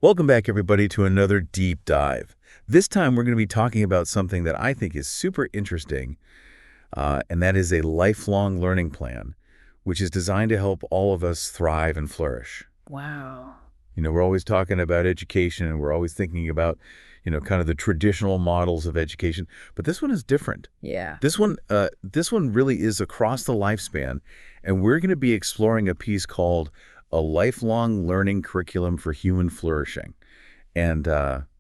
Welcome back, everybody, to another deep dive. This time, we're going to be talking about something that I think is super interesting, and that is a lifelong learning plan, which is designed to help all of us thrive and flourish. Wow. We're always talking about education, and we're always thinking about, kind of the traditional models of education, but this one is different. Yeah. This one really is across the lifespan, and we're going to be exploring a piece called A Lifelong Learning Curriculum for Human Flourishing. And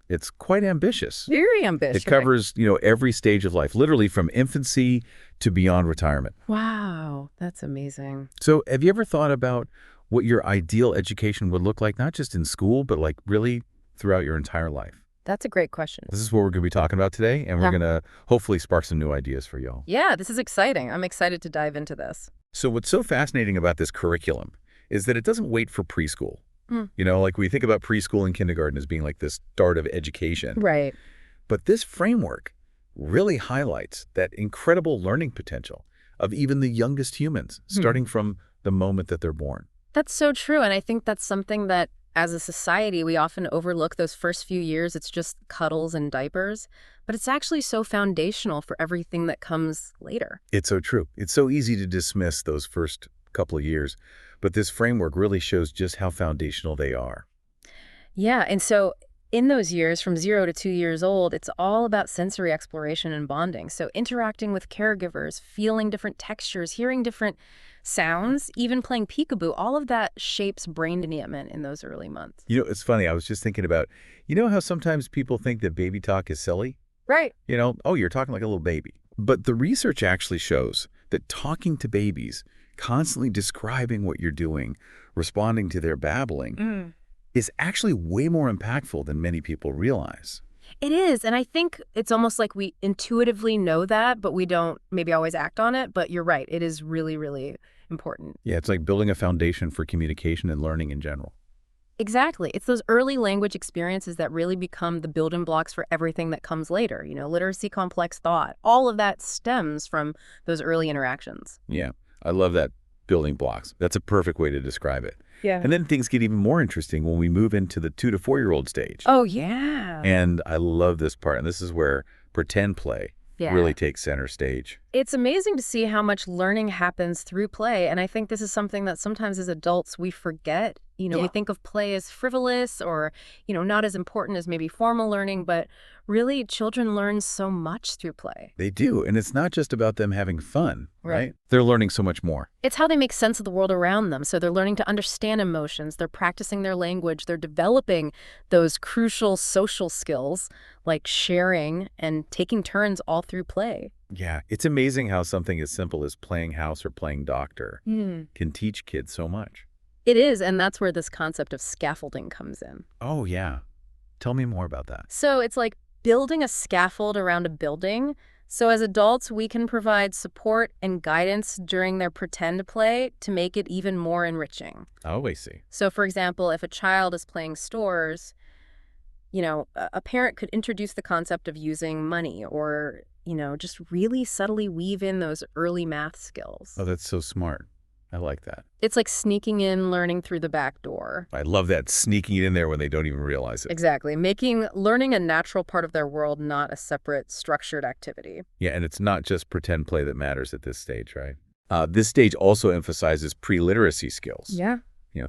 it's quite ambitious. Very ambitious. It covers, every stage of life, literally from infancy to beyond retirement. Wow, that's amazing. So have you ever thought about what your ideal education would look like, not just in school, but like really throughout your entire life? That's a great question. This is what we're going to be talking about today, and we're going to hopefully spark some new ideas for y'all. Yeah, this is exciting. I'm excited to dive into this. So what's so fascinating about this curriculum is that it doesn't wait for preschool. Like we think about preschool and kindergarten as being like this start of education. Right. But this framework really highlights that incredible learning potential of even the youngest humans, starting from the moment that they're born. That's so true. And I think that's something that as a society, we often overlook those first few years. It's just cuddles and diapers. But it's actually so foundational for everything that comes later. It's so true. It's so easy to dismiss those first couple of years. But this framework really shows just how foundational they are. Yeah. And so in those years, from 0 to 2 years old, it's all about sensory exploration and bonding. So interacting with caregivers, feeling different textures, hearing different sounds, even playing peekaboo, all of that shapes brain development in those early months. It's funny. I was just thinking about, how sometimes people think that baby talk is silly? Right. Oh, you're talking like a little baby. But the research actually shows that talking to babies, constantly describing what you're doing, responding to their babbling, is actually way more impactful than many people realize. It is. And I think it's almost like we intuitively know that, but we don't maybe always act on it. But you're right. It is really, really important. Yeah, it's like building a foundation for communication and learning in general. Exactly. It's those early language experiences that really become the building blocks for everything that comes later. Literacy, complex thought, all of that stems from those early interactions. Yeah, I love that, building blocks. That's a perfect way to describe it. Yeah. And then things get even more interesting when we move into the 2 to 4-year-old stage. Oh, yeah. And I love this part. And this is where pretend play really takes center stage. It's amazing to see how much learning happens through play. And I think this is something that sometimes as adults we forget. We think of play as frivolous or, not as important as maybe formal learning. But really, children learn so much through play. They do. And it's not just about them having fun, right? They're learning so much more. It's how they make sense of the world around them. So they're learning to understand emotions. They're practicing their language. They're developing those crucial social skills like sharing and taking turns all through play. Yeah, it's amazing how something as simple as playing house or playing doctor can teach kids so much. It is, and that's where this concept of scaffolding comes in. Oh, yeah. Tell me more about that. So it's like building a scaffold around a building. So as adults, we can provide support and guidance during their pretend play to make it even more enriching. Oh, I see. So for example, if a child is playing stores, a parent could introduce the concept of using money or, just really subtly weave in those early math skills. Oh, that's so smart. I like that. It's like sneaking in learning through the back door. I love that, sneaking it in there when they don't even realize it. Exactly. Making learning a natural part of their world, not a separate structured activity. Yeah, and it's not just pretend play that matters at this stage, right? This stage also emphasizes pre-literacy skills. Yeah.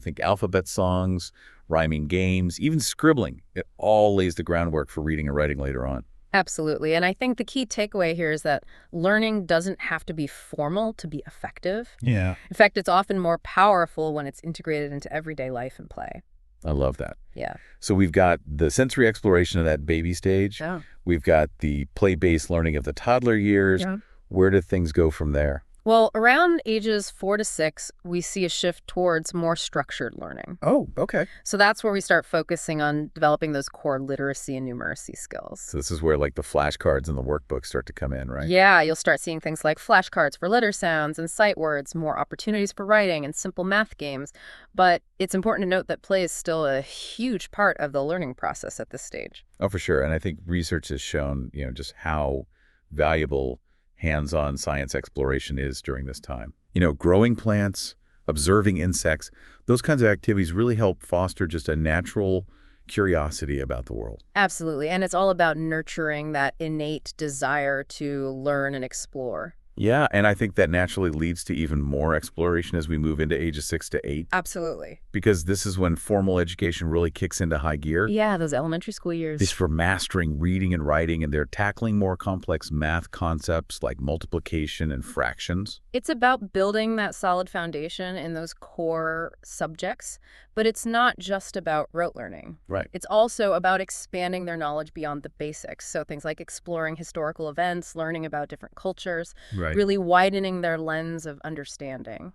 Think alphabet songs, rhyming games, even scribbling. It all lays the groundwork for reading and writing later on. Absolutely. And I think the key takeaway here is that learning doesn't have to be formal to be effective. Yeah. In fact, it's often more powerful when it's integrated into everyday life and play. I love that. Yeah. So we've got the sensory exploration of that baby stage. Yeah. We've got the play-based learning of the toddler years. Yeah. Where do things go from there? Well, around ages 4 to 6, we see a shift towards more structured learning. Oh, okay. So that's where we start focusing on developing those core literacy and numeracy skills. So this is where like the flashcards and the workbooks start to come in, right? Yeah, you'll start seeing things like flashcards for letter sounds and sight words, more opportunities for writing and simple math games. But it's important to note that play is still a huge part of the learning process at this stage. Oh, for sure. And I think research has shown, just how valuable hands-on science exploration is during this time. Growing plants, observing insects, those kinds of activities really help foster just a natural curiosity about the world. Absolutely. And it's all about nurturing that innate desire to learn and explore. Yeah, and I think that naturally leads to even more exploration as we move into ages 6 to 8. Absolutely. Because this is when formal education really kicks into high gear. Yeah, those elementary school years. This for mastering reading and writing, and they're tackling more complex math concepts like multiplication and fractions. It's about building that solid foundation in those core subjects, but it's not just about rote learning. Right. It's also about expanding their knowledge beyond the basics. So things like exploring historical events, learning about different cultures, really widening their lens of understanding.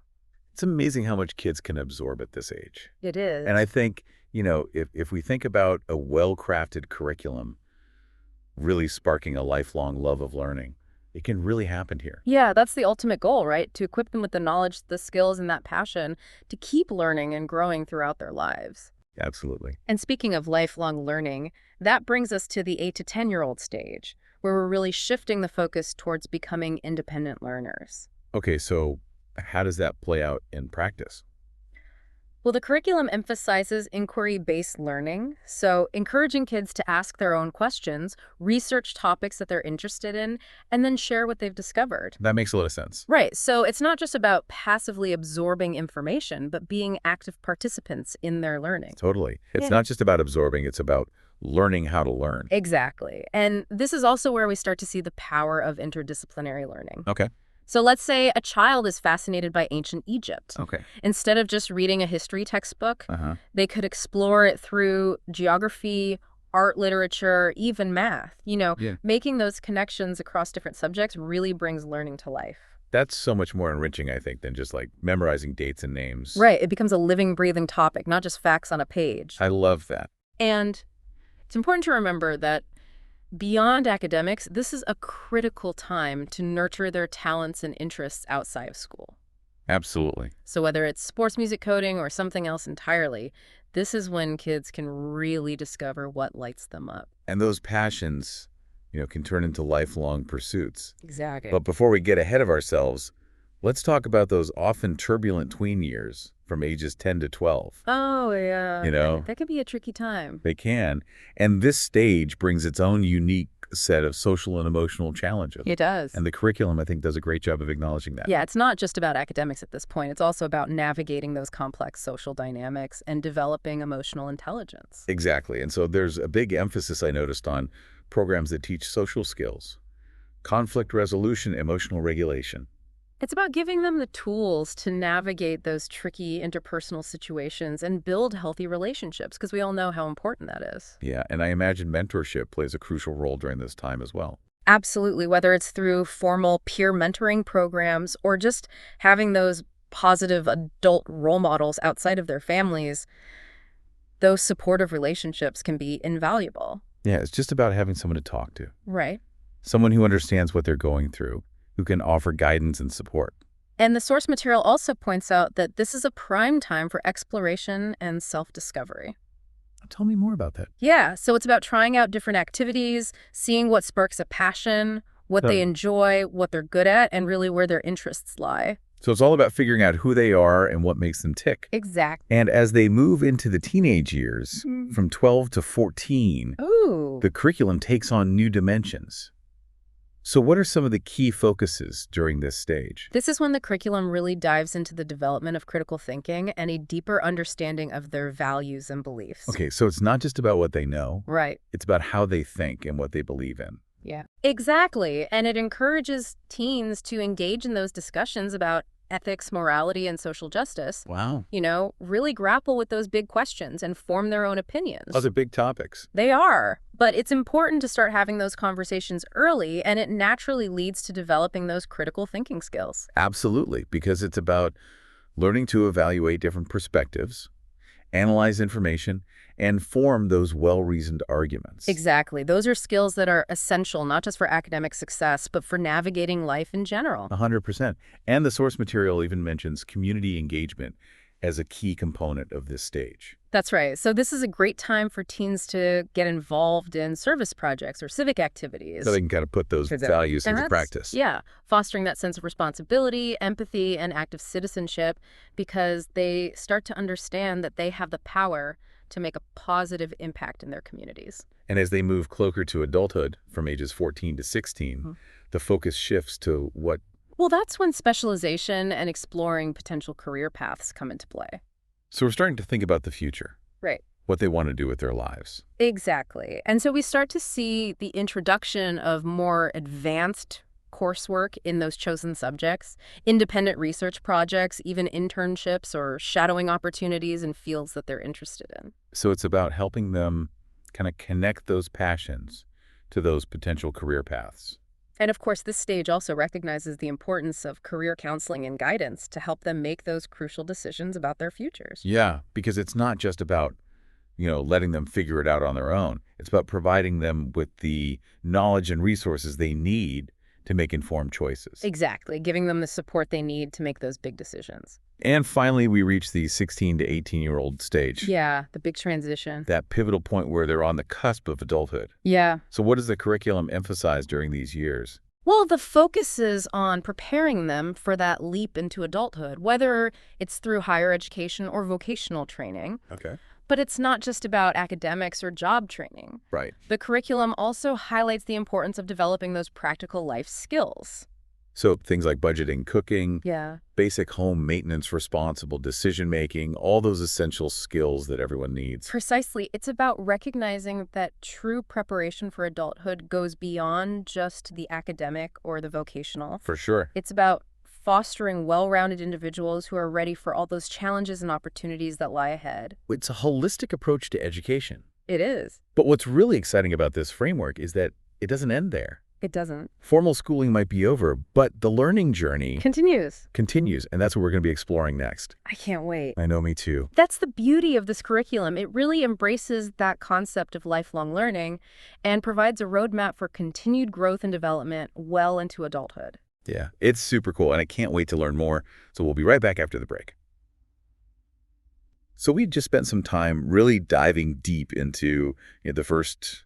It's amazing how much kids can absorb at this age. It is. And I think, if we think about a well-crafted curriculum really sparking a lifelong love of learning, it can really happen here. Yeah, that's the ultimate goal, right? To equip them with the knowledge, the skills, and that passion to keep learning and growing throughout their lives. Absolutely. And speaking of lifelong learning, that brings us to the 8 to 10-year-old stage, where we're really shifting the focus towards becoming independent learners. Okay, so how does that play out in practice? Well, the curriculum emphasizes inquiry-based learning, so encouraging kids to ask their own questions, research topics that they're interested in, and then share what they've discovered. That makes a lot of sense. Right, so it's not just about passively absorbing information, but being active participants in their learning. Totally. It's not just about absorbing, it's about learning how to learn. Exactly. And this is also where we start to see the power of interdisciplinary learning. Okay. So let's say a child is fascinated by ancient Egypt. Okay. Instead of just reading a history textbook, they could explore it through geography, art, literature, even math. Making those connections across different subjects really brings learning to life. That's so much more enriching, I think, than just like memorizing dates and names. Right. It becomes a living, breathing topic, not just facts on a page. I love that. And it's important to remember that beyond academics, this is a critical time to nurture their talents and interests outside of school. Absolutely. So whether it's sports, music, coding, or something else entirely, this is when kids can really discover what lights them up. And those passions, can turn into lifelong pursuits. Exactly. But before we get ahead of ourselves, let's talk about those often turbulent tween years from ages 10 to 12. Oh, yeah. That can be a tricky time. They can. And this stage brings its own unique set of social and emotional challenges. It does. And the curriculum, I think, does a great job of acknowledging that. Yeah, it's not just about academics at this point. It's also about navigating those complex social dynamics and developing emotional intelligence. Exactly. And so there's a big emphasis I noticed on programs that teach social skills, conflict resolution, emotional regulation. It's about giving them the tools to navigate those tricky interpersonal situations and build healthy relationships, because we all know how important that is. Yeah, and I imagine mentorship plays a crucial role during this time as well. Absolutely, whether it's through formal peer mentoring programs or just having those positive adult role models outside of their families, those supportive relationships can be invaluable. Yeah, it's just about having someone to talk to. Right. Someone who understands what they're going through, who can offer guidance and support. And the source material also points out that this is a prime time for exploration and self-discovery. Tell me more about that. Yeah, so it's about trying out different activities, seeing what sparks a passion, what they enjoy, what they're good at, and really where their interests lie. So it's all about figuring out who they are and what makes them tick. Exactly. And as they move into the teenage years, from 12 to 14, the curriculum takes on new dimensions. So what are some of the key focuses during this stage? This is when the curriculum really dives into the development of critical thinking and a deeper understanding of their values and beliefs. Okay, so it's not just about what they know. Right. It's about how they think and what they believe in. Yeah. Exactly. And it encourages teens to engage in those discussions about ethics, morality, and social justice. Wow. Really grapple with those big questions and form their own opinions. Those are big topics. They are. But it's important to start having those conversations early, and it naturally leads to developing those critical thinking skills. Absolutely, because it's about learning to evaluate different perspectives, analyze information, and form those well-reasoned arguments. Exactly. Those are skills that are essential, not just for academic success, but for navigating life in general. 100%. And the source material even mentions community engagement as a key component of this stage. That's right. So this is a great time for teens to get involved in service projects or civic activities. So they can kind of put those values into practice. Yeah, fostering that sense of responsibility, empathy, and active citizenship, because they start to understand that they have the power to make a positive impact in their communities. And as they move closer to adulthood, from ages 14 to 16, the focus shifts to what? Well, that's when specialization and exploring potential career paths come into play. So we're starting to think about the future. Right. What they want to do with their lives. Exactly. And so we start to see the introduction of more advanced coursework in those chosen subjects, independent research projects, even internships or shadowing opportunities in fields that they're interested in. So it's about helping them kind of connect those passions to those potential career paths. And of course, this stage also recognizes the importance of career counseling and guidance to help them make those crucial decisions about their futures. Yeah, because it's not just about, letting them figure it out on their own. It's about providing them with the knowledge and resources they need to make informed choices. Exactly, giving them the support they need to make those big decisions. And finally, we reach the 16 to 18-year-old stage. Yeah, the big transition. That pivotal point where they're on the cusp of adulthood. Yeah. So what does the curriculum emphasize during these years? Well, the focus is on preparing them for that leap into adulthood, whether it's through higher education or vocational training. Okay. But it's not just about academics or job training. Right. The curriculum also highlights the importance of developing those practical life skills. So things like budgeting, cooking, Yeah. basic home maintenance, responsible decision-making, all those essential skills that everyone needs. Precisely. It's about recognizing that true preparation for adulthood goes beyond just the academic or the vocational. For sure. It's about fostering well-rounded individuals who are ready for all those challenges and opportunities that lie ahead. It's a holistic approach to education. It is. But what's really exciting about this framework is that it doesn't end there. It doesn't. Formal schooling might be over, but the learning journey Continues. continues, and that's what we're going to be exploring next. I can't wait. I know, me too. That's the beauty of this curriculum. It really embraces that concept of lifelong learning and provides a roadmap for continued growth and development well into adulthood. Yeah, it's super cool, and I can't wait to learn more. So we'll be right back after the break. So we just spent some time really diving deep into the first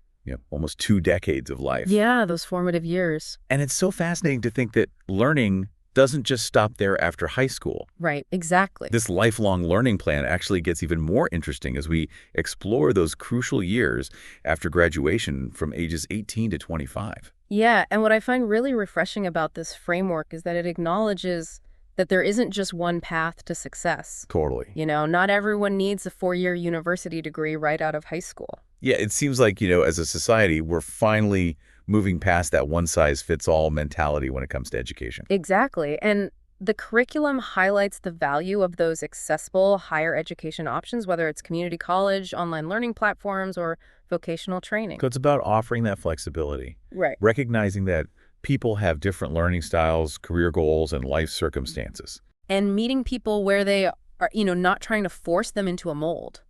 almost 2 decades of life. Yeah, those formative years. And it's so fascinating to think that learning doesn't just stop there after high school. Right, exactly. This lifelong learning plan actually gets even more interesting as we explore those crucial years after graduation from ages 18 to 25. Yeah, and what I find really refreshing about this framework is that it acknowledges that there isn't just one path to success. Totally. Not everyone needs a 4-year university degree right out of high school. Yeah, it seems like, as a society, we're finally moving past that one-size-fits-all mentality when it comes to education. Exactly. And the curriculum highlights the value of those accessible higher education options, whether it's community college, online learning platforms, or vocational training. So it's about offering that flexibility. Right. Recognizing that people have different learning styles, career goals, and life circumstances. And meeting people where they are, not trying to force them into a mold.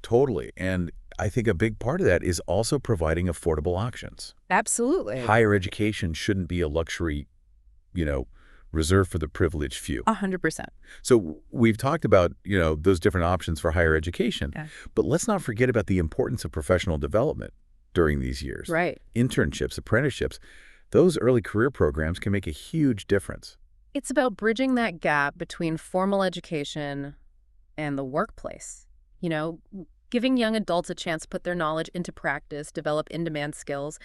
Totally. And I think a big part of that is also providing affordable options. Absolutely. Higher education shouldn't be a luxury, reserved for the privileged few. 100%. So we've talked about, those different options for higher education. Yeah. But let's not forget about the importance of professional development during these years. Right. Internships, apprenticeships, those early career programs can make a huge difference. It's about bridging that gap between formal education and the workplace. Giving young adults a chance to put their knowledge into practice, develop in-demand skills,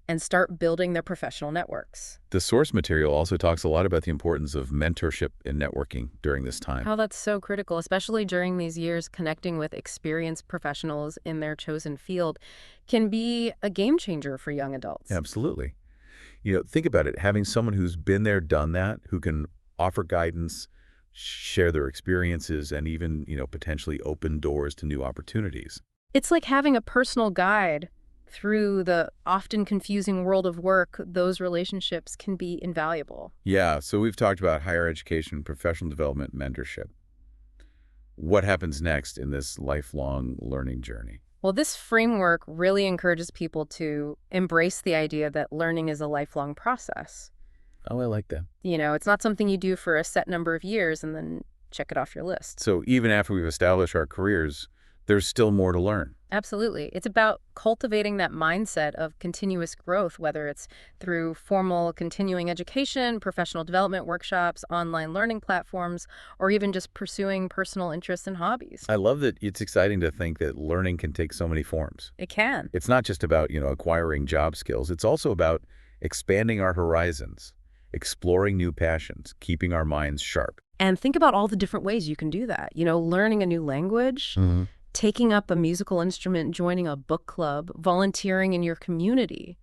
and start building their professional networks. The source material also talks a lot about the importance of mentorship and networking during this time. How that's so critical, especially during these years. Connecting with experienced professionals in their chosen field can be a game changer for young adults. Absolutely. Think about it. Having someone who's been there, done that, who can offer guidance, share their experiences, and even, potentially open doors to new opportunities. It's like having a personal guide through the often confusing world of work. Those relationships can be invaluable. Yeah, so we've talked about higher education, professional development, mentorship. What happens next in this lifelong learning journey? Well, this framework really encourages people to embrace the idea that learning is a lifelong process. Oh, I like that. It's not something you do for a set number of years and then check it off your list. So even after we've established our careers, there's still more to learn. Absolutely. It's about cultivating that mindset of continuous growth, whether it's through formal continuing education, professional development workshops, online learning platforms, or even just pursuing personal interests and hobbies. I love that it's exciting to think that learning can take so many forms. It can. It's not just about, acquiring job skills. It's also about expanding our horizons, exploring new passions, keeping our minds sharp. And think about all the different ways you can do that. Learning a new language, taking up a musical instrument, joining a book club, volunteering in your community.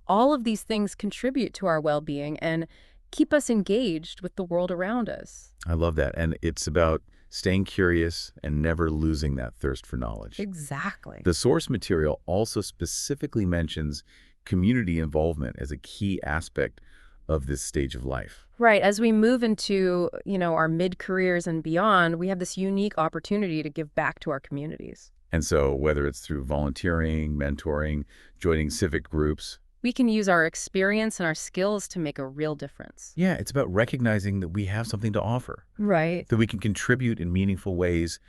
All of these things contribute to our well-being and keep us engaged with the world around us. I love that. And it's about staying curious and never losing that thirst for knowledge. Exactly. The source material also specifically mentions community involvement as a key aspect of this stage of life. Right. As we move into, our mid-careers and beyond, we have this unique opportunity to give back to our communities. And so whether it's through volunteering, mentoring, joining civic groups, we can use our experience and our skills to make a real difference. yeah, it's about recognizing that we have something to offer, Right. that we can contribute in meaningful ways,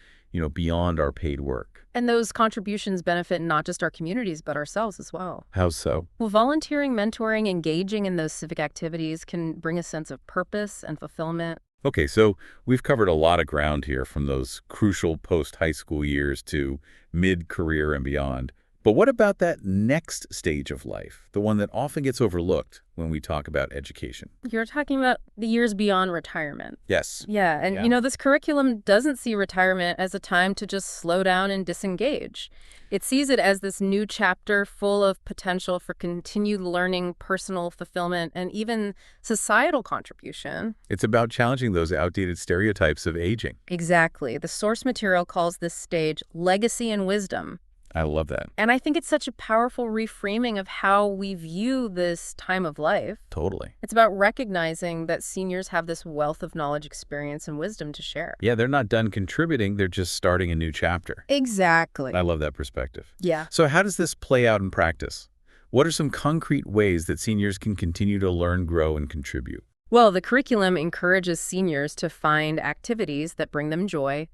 beyond our paid work. And those contributions benefit not just our communities, but ourselves as well. How so? Well, volunteering, mentoring, engaging in those civic activities can bring a sense of purpose and fulfillment. Okay, so we've covered a lot of ground here, from those crucial post-high school years to mid-career and beyond. But what about that next stage of life, the one that often gets overlooked when we talk about education? You're talking about the years beyond retirement. Yes. Yeah, and this curriculum doesn't see retirement as a time to just slow down and disengage. It sees it as this new chapter full of potential for continued learning, personal fulfillment, and even societal contribution. It's about challenging those outdated stereotypes of aging. Exactly. The source material calls this stage legacy and wisdom. I love that. And I think it's such a powerful reframing of how we view this time of life. Totally. It's about recognizing that seniors have this wealth of knowledge, experience, and wisdom to share. Yeah, they're not done contributing. They're just starting a new chapter. Exactly. I love that perspective. Yeah. So how does this play out in practice? What are some concrete ways that seniors can continue to learn, grow, and contribute? Well, the curriculum encourages seniors to find activities that bring them joy,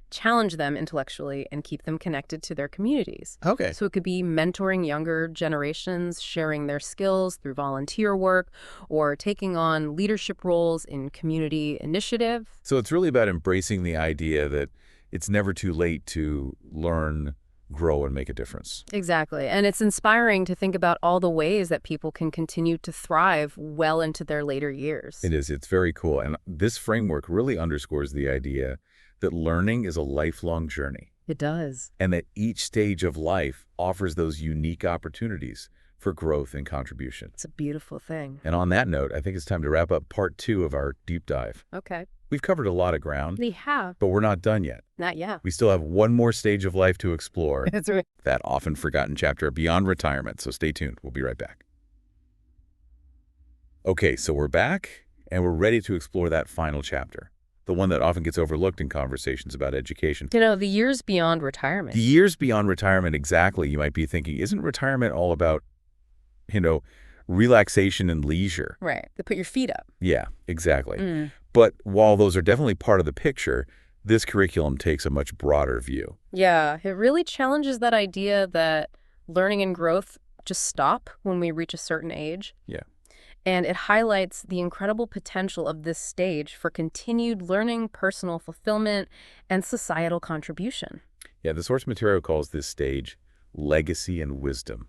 challenge them intellectually, and keep them connected to their communities. Okay. So it could be mentoring younger generations, sharing their skills through volunteer work, or taking on leadership roles in community initiative. So it's really about embracing the idea that it's never too late to learn, grow, and make a difference. Exactly. And it's inspiring to think about all the ways that people can continue to thrive well into their later years. It is. It's very cool. And this framework really underscores the idea that learning is a lifelong journey. It does. And that each stage of life offers those unique opportunities for growth and contribution. It's a beautiful thing. And on that note, I think it's time to wrap up part 2 of our deep dive. Okay. We've covered a lot of ground, We have. but we're not done yet. Not yet. We still have one more stage of life to explore, That's right. that often forgotten chapter beyond retirement. So stay tuned. We'll be right back. Okay, so we're back, and we're ready to explore that final chapter, the one that often gets overlooked in conversations about education. The years beyond retirement. The years beyond retirement, exactly. You might be thinking, isn't retirement all about, relaxation and leisure? Right. To put your feet up. Yeah, exactly. But while those are definitely part of the picture, this curriculum takes a much broader view. Yeah. It really challenges that idea that learning and growth just stop when we reach a certain age. Yeah. And it highlights the incredible potential of this stage for continued learning, personal fulfillment, and societal contribution. Yeah, the source material calls this stage legacy and wisdom,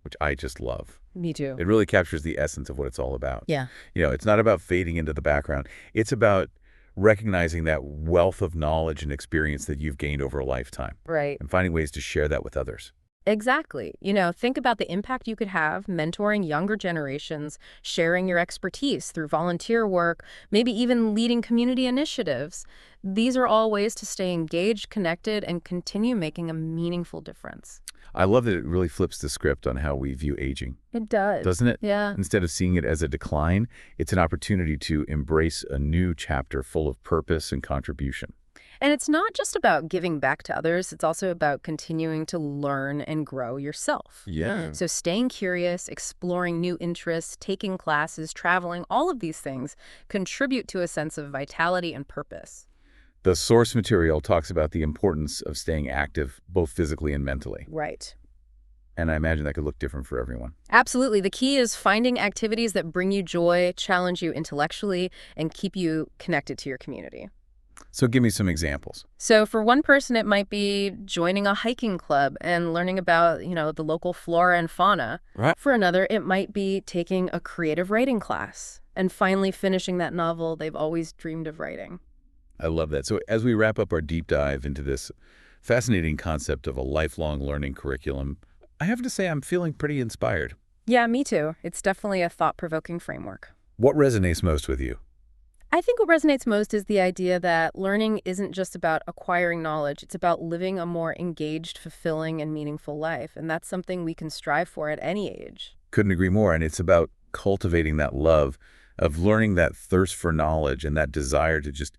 which I just love. Me too. It really captures the essence of what it's all about. Yeah. It's not about fading into the background. It's about recognizing that wealth of knowledge and experience that you've gained over a lifetime. Right. And finding ways to share that with others. Exactly. Think about the impact you could have mentoring younger generations, sharing your expertise through volunteer work, maybe even leading community initiatives. These are all ways to stay engaged, connected, and continue making a meaningful difference. I love that it really flips the script on how we view aging. It does. Doesn't it? Yeah. Instead of seeing it as a decline, it's an opportunity to embrace a new chapter full of purpose and contribution. And it's not just about giving back to others. It's also about continuing to learn and grow yourself. Yeah. So staying curious, exploring new interests, taking classes, traveling, all of these things contribute to a sense of vitality and purpose. The source material talks about the importance of staying active, both physically and mentally. Right. And I imagine that could look different for everyone. Absolutely. The key is finding activities that bring you joy, challenge you intellectually, and keep you connected to your community. So give me some examples. So for one person, it might be joining a hiking club and learning about, the local flora and fauna. Right. For another, it might be taking a creative writing class and finally finishing that novel they've always dreamed of writing. I love that. So as we wrap up our deep dive into this fascinating concept of a lifelong learning curriculum, I have to say I'm feeling pretty inspired. Yeah, me too. It's definitely a thought-provoking framework. What resonates most with you? I think what resonates most is the idea that learning isn't just about acquiring knowledge. It's about living a more engaged, fulfilling, and meaningful life. And that's something we can strive for at any age. Couldn't agree more. And it's about cultivating that love of learning, that thirst for knowledge and that desire to just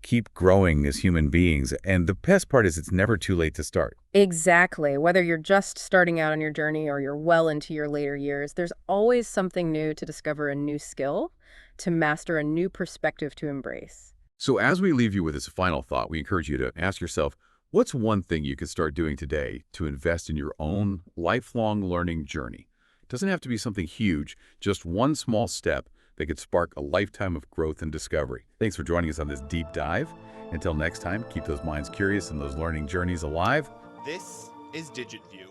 keep growing as human beings. And the best part is it's never too late to start. Exactly. Whether you're just starting out on your journey or you're well into your later years, there's always something new to discover, a new skill to master, a new perspective to embrace. So as we leave you with this final thought, we encourage you to ask yourself, what's one thing you could start doing today to invest in your own lifelong learning journey? It doesn't have to be something huge, just one small step that could spark a lifetime of growth and discovery. Thanks for joining us on this deep dive. Until next time, keep those minds curious and those learning journeys alive. This is DigitView.